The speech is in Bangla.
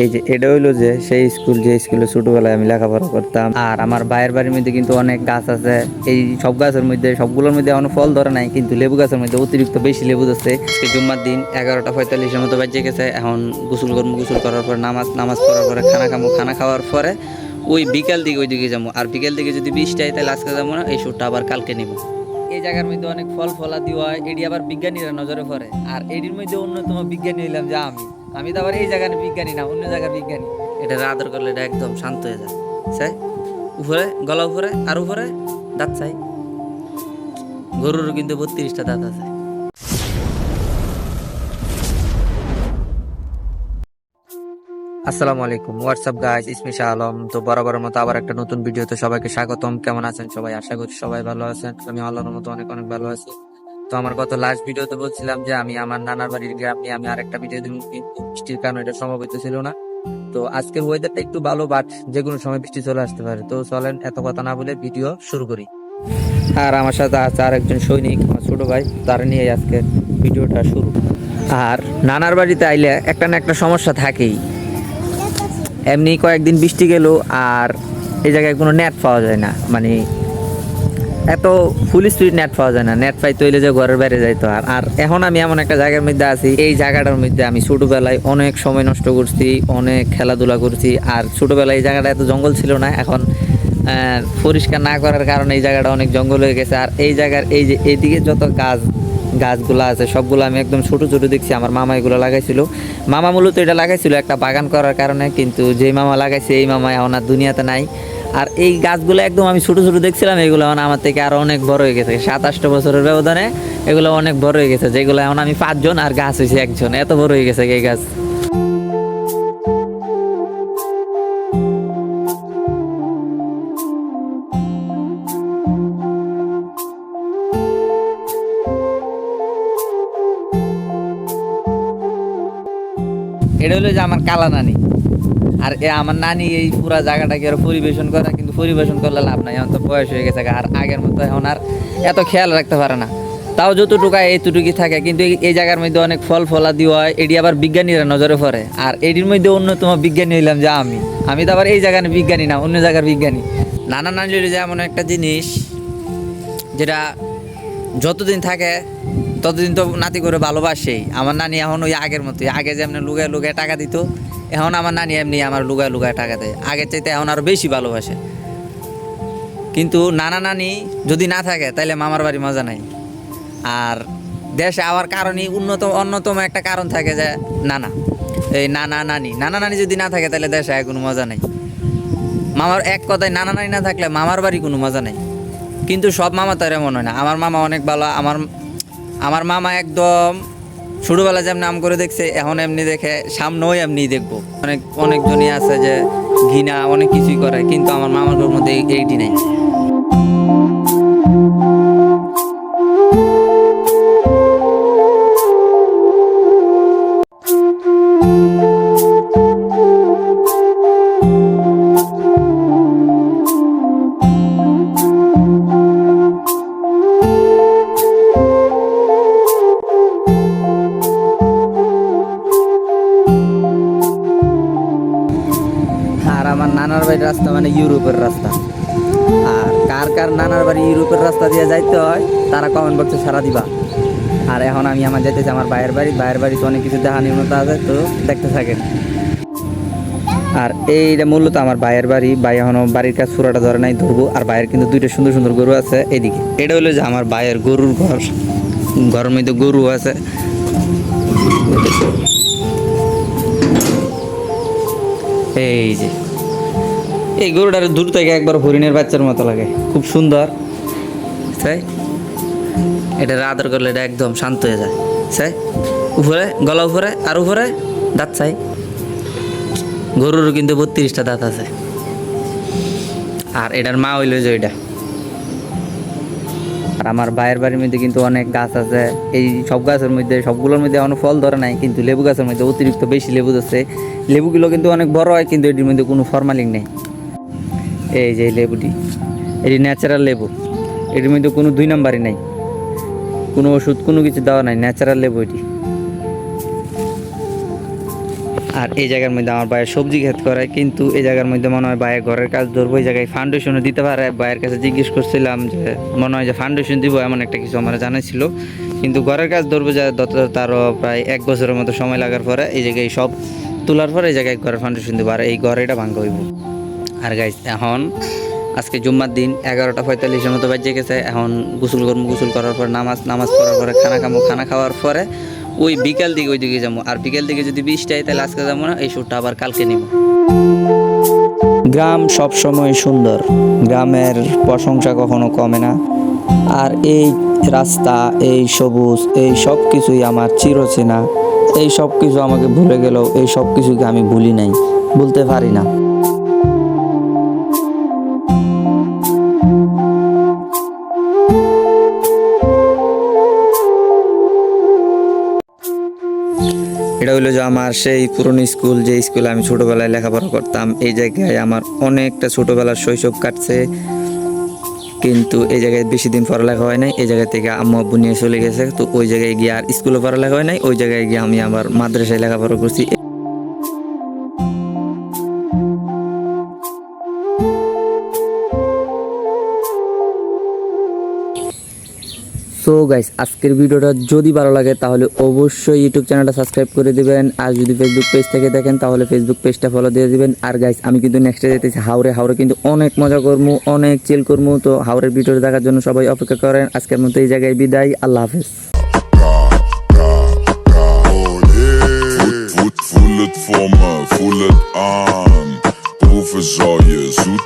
এই যে এটা হইলো যে সেই স্কুল, যে স্কুলে ছোটবেলায় আমি লেখাপড়া করতাম। আর আমার ভাইয়ের বাড়ির মধ্যে কিন্তু অনেক গাছ আছে। এই সব গাছের মধ্যে, সবগুলোর মধ্যে এখনো ফল ধরে নাই, কিন্তু লেবু গাছের মধ্যে অতিরিক্ত বেশি লেবু ধরছে। আজকে জুম্মার দিন 11:45 মতো বাজে গেছে। এখন গোসল করবো, গোসল করার পর নামাজ পড়ার পরে খানা খাবো, খানা খাওয়ার পরে ওই বিকাল দিকে ওইদিকে যাবো। আর বিকেল দিকে যদি বৃষ্টি হয় তাহলে আজকে যাবো না, এই শুটটা আবার কালকে নিবো। এই জায়গার মধ্যে অনেক ফলাদি হয়, এটি আবার বিজ্ঞানীরা নজরে পড়ে। আর এটির মধ্যে অন্যতম বিজ্ঞানী হইলাম যে আমি তো আবার এই জায়গার বিজ্ঞানী না, অন্য জায়গার বিজ্ঞানী। এটা আদর করলে এটা একদম শান্ত হয়ে যায়। চাই উপরে, গলা উপরে, আর উপরে দাঁত চাই। গরুর কিন্তু 32টা দাঁত আছে। আসসালামু আলাইকুম, হোয়াটসঅ্যাপ গাইস, ইসমি শাহ আলম। তো বরাবরের মতো আবার একটা নতুন ভিডিওতে সবাইকে স্বাগতম। কেমন আছেন সবাই? আশা করি সবাই ভালো আছেন। আমি আল্লাহর মতো অনেক অনেক ভালো আছি। তো আমার গত লাস্ট ভিডিওতে বলছিলাম যে আমি আমার নানার বাড়ির গ্রাম নিয়ে আমি আরেকটা ভিডিও দিব, কিন্তু বৃষ্টির কারণে এটা সম্ভব হইতেছিল না। তো আজকের ওয়েদারটা একটু ভালো, বাট যে কোনো সময় বৃষ্টি চলে আসতে পারে। তো চলেন এত কথা না বলে ভিডিও শুরু করি। আর আমার সাথে আছে আর একজন সৈনিক, আমার ছোট ভাই, তার নিয়ে আজকে ভিডিওটা শুরু। আর নানার বাড়িতে আইলে একটা না একটা সমস্যা থাকেই। এমনি কয়েকদিন বৃষ্টি গেল আর এই জায়গায় কোনো নেট পাওয়া যায় না, মানে এত ফুল স্পিড নেট পাওয়া যায় না। নেট পাইতে হইলে যে ঘরের বাইরে যাইতো। আর এখন আমি এমন একটা জায়গার মধ্যে আছি, এই জায়গাটার মধ্যে আমি ছোটবেলায় অনেক সময় নষ্ট করছি, অনেক খেলাধুলা করছি। আর ছোটবেলায় এই জায়গাটা এত জঙ্গল ছিল না, এখন পরিষ্কার না করার কারণে এই জায়গাটা অনেক জঙ্গল হয়ে গেছে। আর এই জায়গার এই যে এইদিকে যত গাছগুলো আছে সবগুলো আমি একদম ছোট ছোট দেখছি। আমার মামা এগুলো লাগাইছিল। মামা মূলত এটা লাগাইছিল একটা বাগান করার কারণে, কিন্তু যে মামা লাগাইছে এই মামা এখন আর দুনিয়াতে নাই। আর এই গাছগুলো একদম আমি ছোট ছোট দেখছিলাম, এগুলো এখন আমার থেকে আরো অনেক বড় হয়ে গেছে। 7-8 বছরের ব্যবধানে এগুলো অনেক বড় হয়ে গেছে, যেগুলো এখন আমি 5 জন আর গাছ হয়েছে একজন, এত বড় হয়ে গেছে এই গাছ। এটা হলো যে আমার কালা নানি। আর আমার নানি এই পুরা জায়গাটাকে আর পরিবেশন করে, কিন্তু পরিবেশন করলে লাভ নাই, এখন তো বয়স হয়ে গেছে। আর আগের মতো এখন আর এত খেয়াল রাখতে পারে না। তাও যতটুকু এইটুকুই থাকে, কিন্তু এই জায়গার মধ্যে অনেক ফলাদি হয়, এটি আবার বিজ্ঞানীরা নজরে পড়ে। আর এটির মধ্যে অন্যতম বিজ্ঞানী হইলাম যে আমি তো আবার এই জায়গার বিজ্ঞানী না, অন্য জায়গার বিজ্ঞানী। নানা নানি যে এমন একটা জিনিস যেটা যতদিন থাকে ততদিন তো নাতি করে ভালোবাসেই। আমার নানি এখন ওই আগের মতোই, আগে যেমন লুগায় লুগায় টাকা দিত, এখন আমার নানি এমনি আমার লুগায় লুগায় টাকা দেয়। আগের চাইতে এখন আরো বেশি ভালোবাসে। কিন্তু নানা নানি যদি না থাকে তাহলে মামার বাড়ি মজা নাই। আর দেশে আওয়ার কারণে অন্যতম একটা কারণ থাকে যে নানা নানি যদি না থাকে তাহলে দেশে কোনো মজা নাই। মামার এক কথায় নানা নানি না থাকলে মামার বাড়ি কোনো মজা নাই। কিন্তু সব মামা তো এমন হয় না। আমার মামা অনেক ভালো। আমার মামা একদম ছোটবেলা যেমন নাম করে দেখছে, এখন এমনি দেখে, সামনেও এমনি দেখবো। অনেকজনই আছে যে ঘৃণা অনেক কিছুই করে, কিন্তু আমার মামার মধ্যে এইটি নাই। আর আমার নানার বাড়ির রাস্তা মানে ইউরোপের রাস্তা। আর কার কার নানার বাড়ি ইউরোপের রাস্তা দিয়ে যাইতে হয় তারা কমেন্ট বক্সে সারা দিবা। আর এখন আমি যাইতেছি আমার ভাইয়ের বাড়িতে অনেক কিছু দেখানোর মতো আছে, তো দেখতে থাকেন। আর এইটা মূলত আমার ভাইয়ের বাড়ি। ভাই এখনো বাড়ির কাজ পুরাটা ধরে নাই, ধরবো। আর ভাইয়ের কিন্তু 2টা সুন্দর সুন্দর গরু আছে এদিকে। এটা হলো যে আমার ভাইয়ের গরুর ঘরের মধ্যে গরু আছে। এই যে এই গরুটার দূর থেকে একবার হরিণের বাচ্চার মতো লাগে, খুব সুন্দর। তাই এটা আদর করলে এটা একদম শান্ত হয়ে যায়। চাই উপরে, গলা উপরে, আর উপরে দাঁত চাই। গরুর কিন্তু 32টা দাঁত আছে। আর এটার মা হইল যে এটা। আর আমার ভাইয়ের বাড়ির মধ্যে কিন্তু অনেক গাছ আছে। এই সব গাছের মধ্যে, সবগুলোর মধ্যে এখনো ফল ধরে নাই, কিন্তু লেবু গাছের মধ্যে অতিরিক্ত বেশি লেবু ধরছে। লেবুগুলো কিন্তু অনেক বড় হয়, কিন্তু এটির মধ্যে কোনো ফরমালিন নেই। এই যে লেবুটি, এটি ন্যাচারাল লেবু। এটির মধ্যে কোনো 2 নাম্বারই নাই, কোনো ওষুধ কোনো কিছু দেওয়া নাই, ন্যাচারাল লেবু এটি। আর এই জায়গার মধ্যে আমার ভাইয়ের সবজি ক্ষেত করে, কিন্তু এই জায়গার মধ্যে মনে হয় ভাইয়ের ঘরের কাজ ধরবো, এই জায়গায় ফাউন্ডেশনও দিতে পারে। ভাইয়ের কাছে জিজ্ঞেস করছিলাম যে মনে হয় যে ফাউন্ডেশন দিব, এমন একটা কিছু আমার জানাইছিল, কিন্তু ঘরের কাজ ধরবো যা তারও প্রায় 1 বছরের মতো সময় লাগার পরে এই জায়গায় সব তোলার পরে এই জায়গায় ঘরের ফাউন্ডেশন দিব, আর এই ঘর এটা ভাঙ্গা হইব। আর গাইজ এখন আজকে জুম্মার দিন 11:45 মতো বাজে গেছে। এখন গোসল করবো, গোসল করার পর নামাজ পড়ার পরে খানা খাবো, খানা খাওয়ার পরে ওই বিকাল দিকে ওই দিকে যাবো। আর বিকেল দিকে যদি বৃষ্টি হয় তাহলে আজকে যাবো না, এই শ্যুটটা আবার কালকে নিব। গ্রাম সব সময় সুন্দর, গ্রামের প্রশংসা কখনো কমে না। আর এই রাস্তা, এই সবুজ, এই সব কিছুই আমার চিরচেনা। এই সব কিছু আমাকে ভুলে গেলেও এই সব কিছুকে আমি ভুলি নাই, বলতে পারি না। এটা হলো যে আমার সেই পুরনো স্কুল, যে স্কুলে আমি ছোটোবেলায় লেখাপড়া করতাম। এই জায়গায় আমার অনেকটা ছোটোবেলার শৈশব কাটছে, কিন্তু এই জায়গায় বেশি দিন পড়ালেখা হয় নাই। এই জায়গা থেকে আম্মু আব্বু নিয়ে চলে গেছে, তো ওই জায়গায় গিয়ে আর স্কুলে পড়ালেখা হয় নাই। ওই জায়গায় গিয়ে আমি আবার মাদ্রাসায় লেখাপড়া করছি। সো গাইস, আজকের ভিডিওটা যদি ভালো লাগে তাহলে অবশ্যই ইউটিউব চ্যানেলটা সাবস্ক্রাইব করে দিবেন। আর যদি ফেসবুক পেজ থেকে দেখেন তাহলে ফেসবুক পেজটা ফলো দিয়ে দিবেন। আর গাইস, আমি কিন্তু নেক্সটে যেতেছি হাওড়ে কিন্তু অনেক মজা করবো, অনেক চিল করবো। তো হাওড়ের ভিডিওটা দেখার জন্য সবাই অপেক্ষা করেন। আজকের মতো এই জায়গায় বিদায়, আল্লাহ হাফেজ। Voel het voor me, voel het aan. Proeven zal je zoete